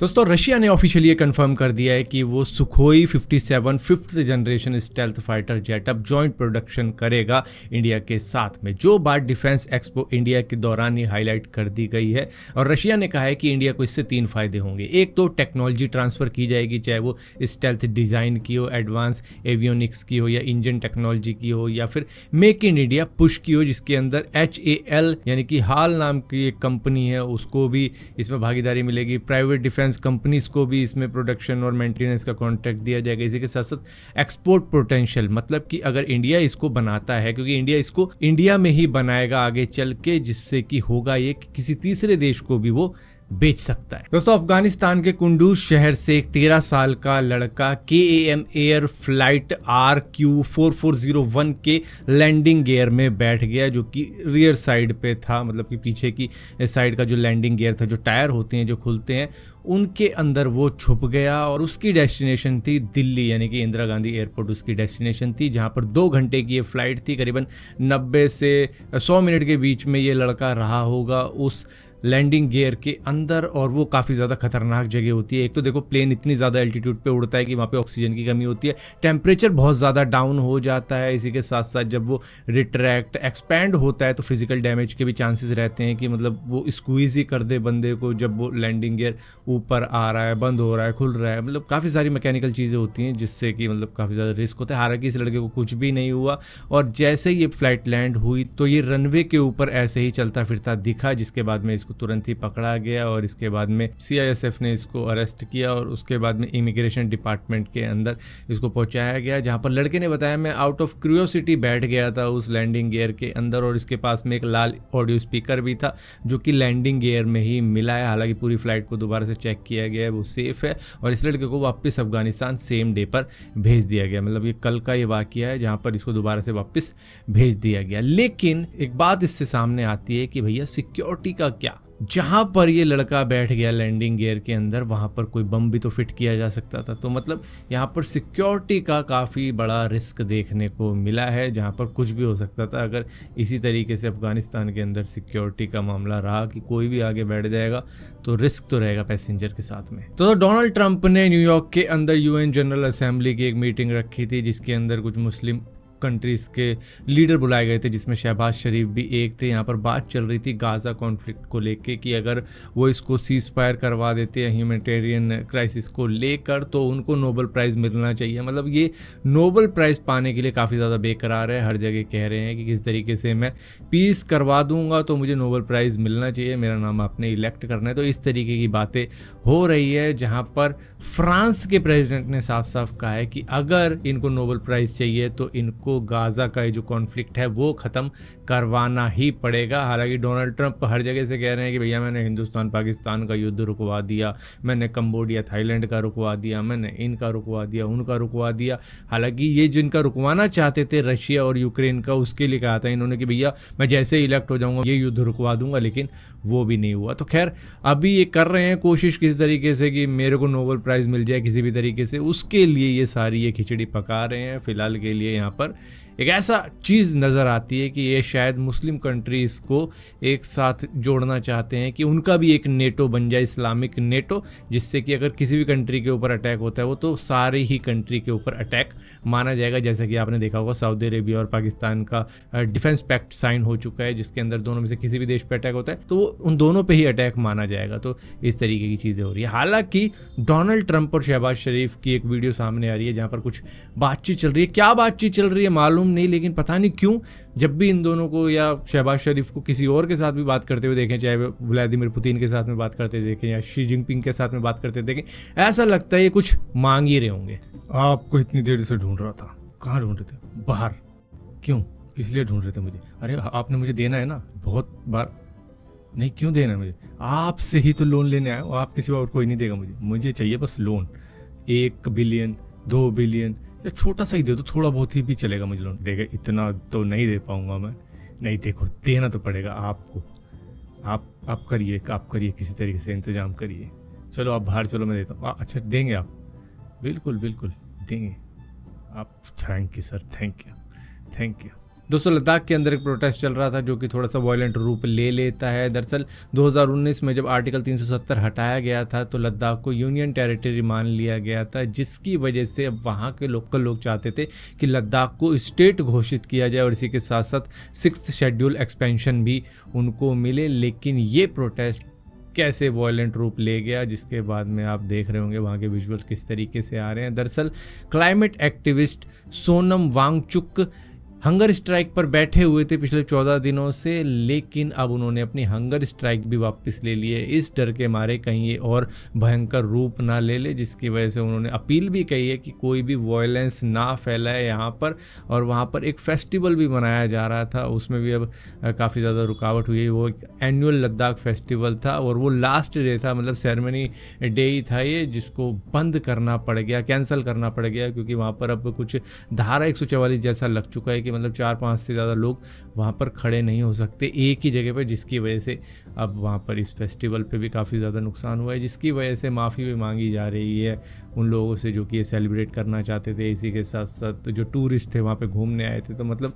दोस्तों रशिया ने ऑफिशियली ये कंफर्म कर दिया है कि वो Sukhoi 57 fifth generation stealth fighter jet अब जॉइंट प्रोडक्शन करेगा इंडिया के साथ में, जो बात डिफेंस एक्सपो इंडिया के दौरान ही हाईलाइट कर दी गई है। और रशिया ने कहा है कि इंडिया को इससे 3 फायदे होंगे। एक तो टेक्नोलॉजी ट्रांसफ़र की जाएगी, चाहे वो स्टेल्थ डिज़ाइन की हो, एडवांस एवियोनिक्स की हो, या इंजन टेक्नोलॉजी की हो, या फिर मेक इन इंडिया पुश की हो, जिसके अंदर HAL यानी कि हाल नाम की एक कंपनी है उसको भी इसमें भागीदारी मिलेगी। प्राइवेट डिफेंस कंपनीज को भी इसमें प्रोडक्शन और मेंटेनेंस का कॉन्ट्रैक्ट दिया जाएगा। इसी के साथ साथ एक्सपोर्ट पोटेंशियल, मतलब कि अगर इंडिया इसको बनाता है, क्योंकि इंडिया इसको इंडिया में ही बनाएगा आगे चल के, जिससे कि होगा ये कि किसी तीसरे देश को भी वो बेच सकता है। दोस्तों अफगानिस्तान के कुंडूज शहर से एक 13 साल का लड़का KAM एयर फ्लाइट RQ4401 के लैंडिंग गियर में बैठ गया, जो कि रियर साइड पे था, मतलब कि पीछे की साइड का जो लैंडिंग गियर था, जो टायर होते हैं जो खुलते हैं, उनके अंदर वो छुप गया। और उसकी डेस्टिनेशन थी दिल्ली, यानी कि इंदिरा गांधी एयरपोर्ट उसकी डेस्टिनेशन थी, जहां पर 2 घंटे की ये फ्लाइट थी। करीबन 90 से 100 मिनट के बीच में ये लड़का रहा होगा उस लैंडिंग गियर के अंदर। और वो काफ़ी ज़्यादा खतरनाक जगह होती है। एक तो देखो प्लेन इतनी ज़्यादा एल्टीट्यूड पे उड़ता है कि वहाँ पे ऑक्सीजन की कमी होती है, टेम्परेचर बहुत ज़्यादा डाउन हो जाता है। इसी के साथ साथ जब वो रिट्रैक्ट एक्सपैंड होता है तो फिजिकल डैमेज के भी चांसेस रहते हैं कि मतलब वो स्क्वीज़ ही कर दे बंदे को, जब वो लैंडिंग गियर ऊपर आ रहा है, बंद हो रहा है, खुल रहा है। मतलब काफ़ी सारी मैकेनिकल चीज़ें होती हैं जिससे कि मतलब काफ़ी ज़्यादा रिस्क होता है। हालांकि इस लड़के को कुछ भी नहीं हुआ, और जैसे ही ये फ्लाइट लैंड हुई तो ये रनवे के ऊपर ऐसे ही चलता फिरता दिखा, जिसके बाद में इसको तुरंत ही पकड़ा गया। और इसके बाद में CISF ने इसको अरेस्ट किया और उसके बाद में इमिग्रेशन डिपार्टमेंट के अंदर इसको पहुंचाया गया, जहां पर लड़के ने बताया मैं आउट ऑफ क्यूरियोसिटी बैठ गया था उस लैंडिंग गियर के अंदर, और इसके पास में एक लाल ऑडियो स्पीकर भी था जो कि लैंडिंग गियर में ही मिला है। हालांकि पूरी फ्लाइट को दोबारा से चेक किया गया है, वो सेफ है, और इस लड़के को वापस अफगानिस्तान सेम डे पर भेज दिया गया। मतलब ये कल का ये वाकया है जहां पर इसको दोबारा से वापस भेज दिया गया। लेकिन एक बात इससे सामने आती है कि भैया सिक्योरिटी का क्या? जहां पर ये लड़का बैठ गया लैंडिंग गियर के अंदर, वहां पर कोई बम भी तो फिट किया जा सकता था। तो मतलब यहाँ पर सिक्योरिटी का काफ़ी बड़ा रिस्क देखने को मिला है, जहां पर कुछ भी हो सकता था। अगर इसी तरीके से अफगानिस्तान के अंदर सिक्योरिटी का मामला रहा कि कोई भी आगे बैठ जाएगा तो रिस्क तो रहेगा पैसेंजर के साथ में। तो डोनाल्ड ट्रंप ने न्यूयॉर्क के अंदर UN जनरल असेंबली की एक मीटिंग रखी थी, जिसके अंदर कुछ मुस्लिम कंट्रीज़ के लीडर बुलाए गए थे, जिसमें शहबाज शरीफ भी एक थे। यहाँ पर बात चल रही थी गाज़ा कॉन्फ्लिक्ट को लेके कि अगर वो इसको सीज फायर करवा देते हैं ह्यूमैनिटेरियन क्राइसिस को लेकर, तो उनको नोबेल प्राइज़ मिलना चाहिए। मतलब ये नोबेल प्राइज़ पाने के लिए काफ़ी ज़्यादा बेकरार है। हर जगह कह रहे हैं कि किस तरीके से मैं पीस करवा दूंगा तो मुझे नोबेल प्राइज़ मिलना चाहिए, मेरा नाम आपने इलेक्ट करना है। तो इस तरीके की बातें हो रही है, जहाँ पर फ्रांस के प्रेसिडेंट ने साफ साफ कहा है कि अगर इनको नोबेल प्राइज़ चाहिए तो इनको गाजा का जो कॉन्फ्लिक्ट है वो ख़त्म करवाना ही पड़ेगा। हालांकि डोनाल्ड ट्रंप हर जगह से कह रहे हैं कि भैया मैंने हिंदुस्तान पाकिस्तान का युद्ध रुकवा दिया, मैंने कंबोडिया थाईलैंड का रुकवा दिया, मैंने इनका रुकवा दिया, उनका रुकवा दिया। हालांकि ये जिनका रुकवाना चाहते थे रशिया और यूक्रेन का, उसके लिए कहा था इन्होंने कि भैया मैं जैसे ही इलेक्ट हो जाऊंगा ये युद्ध रुकवा दूंगा, लेकिन वो भी नहीं हुआ। तो खैर अभी ये कर रहे हैं कोशिश किस तरीके से कि मेरे को नोबेल प्राइज़ मिल जाए किसी भी तरीके से, उसके लिए ये सारी ये खिचड़ी पका रहे हैं। फिलहाल के लिए यहाँ पर एक ऐसा चीज़ नज़र आती है कि ये शायद मुस्लिम कंट्रीज़ को एक साथ जोड़ना चाहते हैं कि उनका भी एक नेटो बन जाए, इस्लामिक नेटो, जिससे कि अगर किसी भी कंट्री के ऊपर अटैक होता है वो तो सारे ही कंट्री के ऊपर अटैक माना जाएगा। जैसा कि आपने देखा होगा सऊदी अरेबिया और पाकिस्तान का डिफेंस पैक्ट साइन हो चुका है, जिसके अंदर दोनों में से किसी भी देश पर अटैक होता है तो वो उन दोनों पर ही अटैक माना जाएगा। तो इस तरीके की चीज़ें हो रही है। हालांकि डोनाल्ड ट्रंप और शहबाज शरीफ की एक वीडियो सामने आ रही है जहाँ पर कुछ बातचीत चल रही है। क्या बातचीत चल रही है मालूम नहीं, लेकिन पता नहीं क्यों जब भी इन दोनों को या शहबाज शरीफ को किसी और के साथ भी बात करते हुए देखें, चाहे व्लादिमीर पुतिन के साथ में बात करते देखें या शी जिनपिंग के साथ में बात करते देखें, ऐसा लगता है ये कुछ मांग ही रहे होंगे। आपको इतनी देर से ढूंढ रहा था। कहाँ ढूंढ रहे थे? बाहर। क्यों? किस लिए ढूंढ रहे थे मुझे? अरे आपने मुझे देना है ना बहुत बार। नहीं क्यों देना है मुझे? आपसे ही तो लोन लेने आया हूँ, आप किसी और कोई नहीं देगा मुझे चाहिए बस लोन। 1 बिलियन 2 बिलियन या छोटा सा ही दे दो, थोड़ा बहुत ही भी चलेगा मुझे लोन। देगा इतना तो नहीं दे पाऊंगा मैं। नहीं देखो देना तो पड़ेगा आपको। आप करिए किसी तरीके से इंतजाम करिए। चलो आप बाहर चलो, मैं देता हूँ। अच्छा देंगे आप? बिल्कुल बिल्कुल देंगे आप। Thank you sir, thank you. दोस्तों लद्दाख के अंदर एक प्रोटेस्ट चल रहा था जो कि थोड़ा सा वायलेंट रूप ले लेता है। दरअसल 2019 में जब आर्टिकल 370 हटाया गया था तो लद्दाख को यूनियन टेरिटरी मान लिया गया था, जिसकी वजह से अब वहाँ के लोकल लोग चाहते थे कि लद्दाख को स्टेट घोषित किया जाए और इसी के साथ साथ 6th शेड्यूल एक्सपेंशन भी उनको मिले। लेकिन ये प्रोटेस्ट कैसे वायलेंट रूप ले गया, जिसके बाद में आप देख रहे होंगे वहाँ के विजुअल किस तरीके से आ रहे हैं। दरअसल climate activist Sonam Wangchuk hunger strike पर बैठे हुए थे पिछले 14 दिनों से, लेकिन अब उन्होंने अपनी हंगर स्ट्राइक भी वापस ले ली है, इस डर के मारे कहीं ये और भयंकर रूप ना ले ले, जिसकी वजह से उन्होंने अपील भी कही है कि कोई भी वायलेंस ना फैलाए यहाँ पर। और वहाँ पर एक फेस्टिवल भी मनाया जा रहा था, उसमें भी अब काफ़ी ज़्यादा रुकावट हुई है। वो एक एनुअल लद्दाख फेस्टिवल था और वो लास्ट डे था, मतलब सेरेमनी डे ही था ये, जिसको बंद करना पड़ गया, कैंसिल करना पड़ गया, क्योंकि वहाँ पर अब कुछ धारा 144 जैसा लग चुका है कि मतलब 4-5 से ज़्यादा लोग वहाँ पर खड़े नहीं हो सकते एक ही जगह पर, जिसकी वजह से अब वहाँ पर इस फेस्टिवल पे भी काफ़ी ज़्यादा नुकसान हुआ है, जिसकी वजह से माफ़ी भी मांगी जा रही है उन लोगों से जो कि ये सेलिब्रेट करना चाहते थे। इसी के साथ साथ जो टूरिस्ट थे वहाँ पे घूमने आए थे, तो मतलब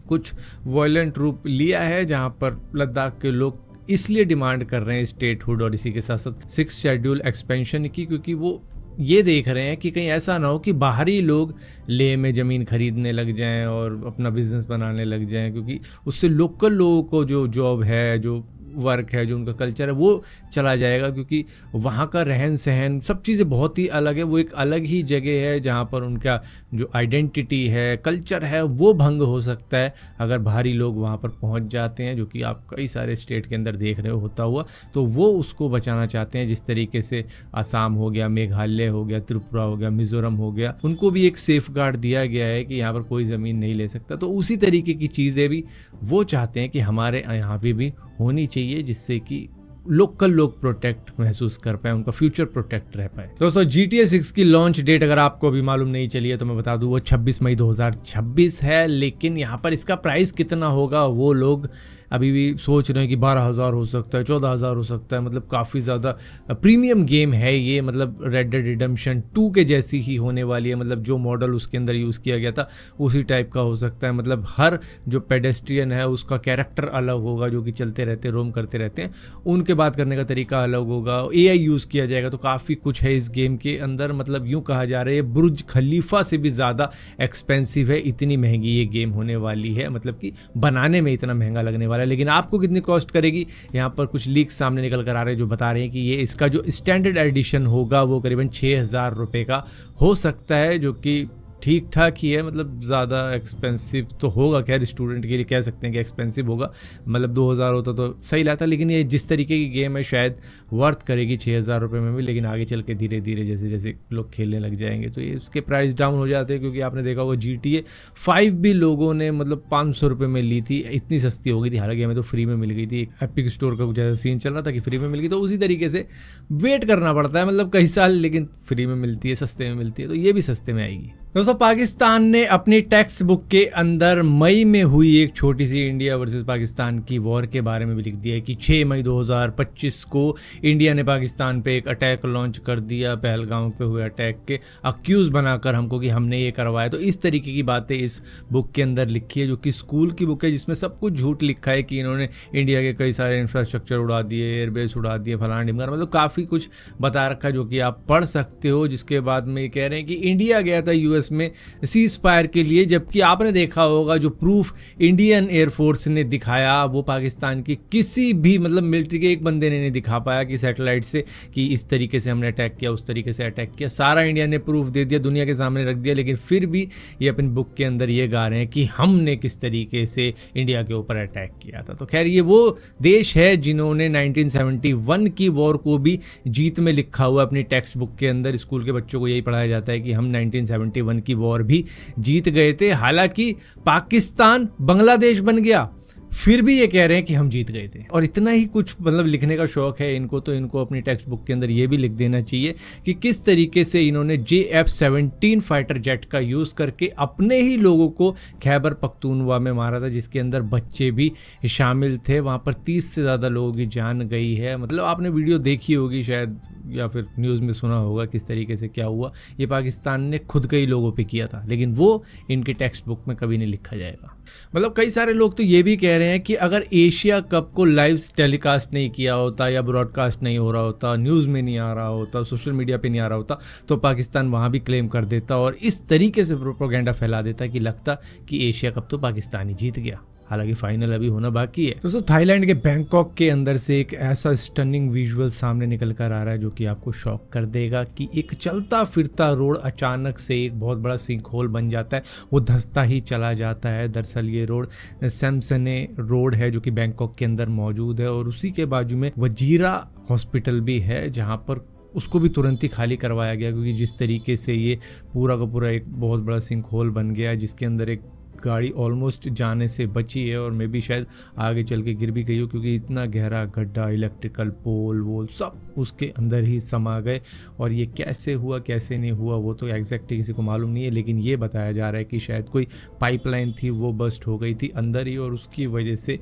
कुछ वायलेंट रूप लिया है, जहाँ पर लद्दाख के लोग इसलिए डिमांड कर रहे हैं स्टेटहुड और इसी के साथ साथ 6th शेड्यूल एक्सपेंशन की, क्योंकि वो ये देख रहे हैं कि कहीं ऐसा ना हो कि बाहरी लोग लेह में ज़मीन खरीदने लग जाएं और अपना बिजनेस बनाने लग जाएं, क्योंकि उससे लोकल लोगों को जो जॉब है, जो वर्क है, जो उनका कल्चर है, वो चला जाएगा, क्योंकि वहाँ का रहन सहन सब चीज़ें बहुत ही अलग है। वो एक अलग ही जगह है जहाँ पर उनका जो आइडेंटिटी है, कल्चर है, वो भंग हो सकता है अगर बाहरी लोग वहाँ पर पहुँच जाते हैं, जो कि आप कई सारे स्टेट के अंदर देख रहे हो होता हुआ। तो वो उसको बचाना चाहते हैं, जिस तरीके से आसाम हो गया, मेघालय हो गया, त्रिपुरा हो गया, मिज़ोरम हो गया, उनको भी एक सेफ गार्ड दिया गया है कि यहाँ पर कोई ज़मीन नहीं ले सकता। तो उसी तरीके की चीज़ें भी वो चाहते हैं कि हमारे यहाँ पे भी होनी चाहिए, जिससे कि लोकल लोग प्रोटेक्ट महसूस कर पाए, उनका फ्यूचर प्रोटेक्ट रह पाए। दोस्तों GTA 6 की लॉन्च डेट अगर आपको अभी मालूम नहीं चली है तो मैं बता दूं, वो 26 मई 2026 है। लेकिन यहाँ पर इसका प्राइस कितना होगा वो लोग अभी भी सोच रहे हैं कि 12,000 हो सकता है, 14,000 हो सकता है। मतलब काफ़ी ज़्यादा प्रीमियम गेम है ये, मतलब रेड डेड रिडेम्पशन 2 के जैसी ही होने वाली है। मतलब जो मॉडल उसके अंदर यूज़ किया गया था उसी टाइप का हो सकता है। मतलब हर जो पेडेस्ट्रियन है उसका कैरेक्टर अलग होगा, जो कि चलते रहते रोम करते रहते हैं, उनके बात करने का तरीका अलग होगा, AI यूज़ किया जाएगा। तो काफ़ी कुछ है इस गेम के अंदर। मतलब यूँ कहा जा रहा है बुर्ज खलीफा से भी ज़्यादा एक्सपेंसिव है, इतनी महंगी ये गेम होने वाली है, मतलब कि बनाने में इतना महंगा लगने वाला है। लेकिन आपको कितनी कॉस्ट करेगी, यहाँ पर कुछ लीक्स सामने निकल कर आ रहे हैं जो बता रहे हैं कि ये इसका जो स्टैंडर्ड एडिशन होगा वो करीबन 6,000 रुपये का हो सकता है, जो कि ठीक ठाक ही है। मतलब ज़्यादा एक्सपेंसिव तो होगा, खैर स्टूडेंट के लिए कह सकते हैं कि एक्सपेंसिव होगा, मतलब 2,000 होता तो सही रहता। लेकिन ये जिस तरीके की गेम है शायद वर्थ करेगी 6,000 रुपये में भी। लेकिन आगे चल के धीरे धीरे जैसे जैसे लोग खेलने लग जाएंगे तो ये इसके प्राइस डाउन हो जाते हैं, क्योंकि आपने देखा होगा GTA 5 भी लोगों ने मतलब 500 रुपये में ली थी, इतनी सस्ती हो गई थी। हालांकि हमें तो फ्री में मिल गई थी, एपिक स्टोर का कुछ ऐसा सीन चल रहा था कि फ्री में मिल गई। तो उसी तरीके से वेट करना पड़ता है, मतलब कई साल, लेकिन फ्री में मिलती है, सस्ते में मिलती है, तो ये भी सस्ते में आएगी। दोस्तों पाकिस्तान ने अपनी टेक्स्ट बुक के अंदर मई में हुई एक छोटी सी इंडिया वर्सेस पाकिस्तान की वॉर के बारे में भी लिख दिया है कि 6 मई 2025 को इंडिया ने पाकिस्तान पे एक अटैक लॉन्च कर दिया, पहलगाम पे हुए अटैक के अक्यूज़ बनाकर हमको कि हमने ये करवाया। तो इस तरीके की बातें इस बुक के अंदर लिखी है, जो कि स्कूल की बुक है, जिसमें सब कुछ झूठ लिखा है कि इन्होंने इंडिया के कई सारे इंफ्रास्ट्रक्चर उड़ा दिए, एयरबेस उड़ा दिए, फलाना ढिमका, मतलब काफ़ी कुछ बता रखा है जो कि आप पढ़ सकते हो। जिसके बाद में ये कह रहे हैं कि इंडिया गया था US में सीज फायर के लिए, जबकि आपने देखा होगा जो प्रूफ इंडियन एयरफोर्स ने दिखाया वो पाकिस्तान की किसी भी मतलब मिलिट्री के एक बंदे ने नहीं दिखा पाया कि सैटेलाइट से कि इस तरीके से हमने अटैक किया, उस तरीके से अटैक किया। सारा इंडिया ने प्रूफ दे दिया, दुनिया के सामने रख दिया, लेकिन फिर भी ये अपनी बुक के अंदर ये गा रहे हैं कि हमने किस तरीके से इंडिया के ऊपर अटैक किया था। तो खैर ये वो देश है जिन्होंने 1971 की वॉर को भी जीत में लिखा हुआ अपनी टेक्स्ट बुक के अंदर। स्कूल के बच्चों को यही पढ़ाया जाता है कि हम 1971 की वॉर भी जीत गए थे। हालांकि पाकिस्तान बांग्लादेश बन गया, फिर भी ये कह रहे हैं कि हम जीत गए थे। और इतना ही कुछ मतलब लिखने का शौक है इनको, तो इनको अपनी टेक्स्ट बुक के अंदर ये भी लिख देना चाहिए कि किस तरीके से इन्होंने JF-17 फाइटर जेट का यूज़ करके अपने ही लोगों को खैबर पख्तूनख्वा में मारा था, जिसके अंदर बच्चे भी शामिल थे। वहाँ पर 30 से ज़्यादा लोगों की जान गई है। मतलब आपने वीडियो देखी होगी शायद, या फिर न्यूज़ में सुना होगा किस तरीके से क्या हुआ। ये पाकिस्तान ने खुद कई लोगों पे किया था, लेकिन वो इनके टेक्स्ट बुक में कभी नहीं लिखा जाएगा। मतलब कई सारे लोग तो ये भी कह रहे हैं कि अगर एशिया कप को लाइव टेलीकास्ट नहीं किया होता या ब्रॉडकास्ट नहीं हो रहा होता, न्यूज़ में नहीं आ रहा होता, सोशल मीडिया पे नहीं आ रहा होता, तो पाकिस्तान वहाँ भी क्लेम कर देता और इस तरीके से प्रोपेगेंडा फैला देता कि लगता कि एशिया कप तो पाकिस्तान ही जीत गया। हालांकि फाइनल अभी होना बाकी है। दोस्तों थाईलैंड के बैंकॉक के अंदर से एक ऐसा स्टनिंग विजुअल सामने निकल कर आ रहा है जो कि आपको शॉक कर देगा कि एक चलता फिरता रोड अचानक से एक बहुत बड़ा सिंक होल बन जाता है, वो धंसता ही चला जाता है। दरअसल ये रोड सैमसने रोड है जो कि बैंकॉक के अंदर मौजूद है और उसी के बाजू में वजीरा हॉस्पिटल भी है जहाँ पर उसको भी तुरंत ही खाली करवाया गया, क्योंकि जिस तरीके से ये पूरा का पूरा एक बहुत बड़ा सिंक होल बन गया है जिसके अंदर एक गाड़ी ऑलमोस्ट जाने से बची है और मे भी शायद आगे चल के गिर भी गई हो, क्योंकि इतना गहरा गड्ढा, इलेक्ट्रिकल पोल वोल सब उसके अंदर ही समा गए। और ये कैसे हुआ कैसे नहीं हुआ वो तो एग्जैक्टली किसी को मालूम नहीं है, लेकिन ये बताया जा रहा है कि शायद कोई पाइपलाइन थी वो बस्ट हो गई थी अंदर ही और उसकी वजह से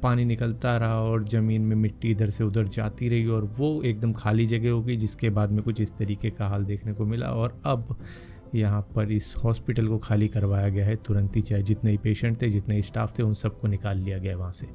पानी निकलता रहा और ज़मीन में मिट्टी इधर से उधर जाती रही और वो एकदम खाली जगह हो गई, जिसके बाद में कुछ इस तरीके का हाल देखने को मिला। और अब यहाँ पर इस हॉस्पिटल को खाली करवाया गया है तुरंत ही, चाहे जितने ही पेशेंट थे जितने ही स्टाफ थे उन सबको निकाल लिया गया वहाँ से।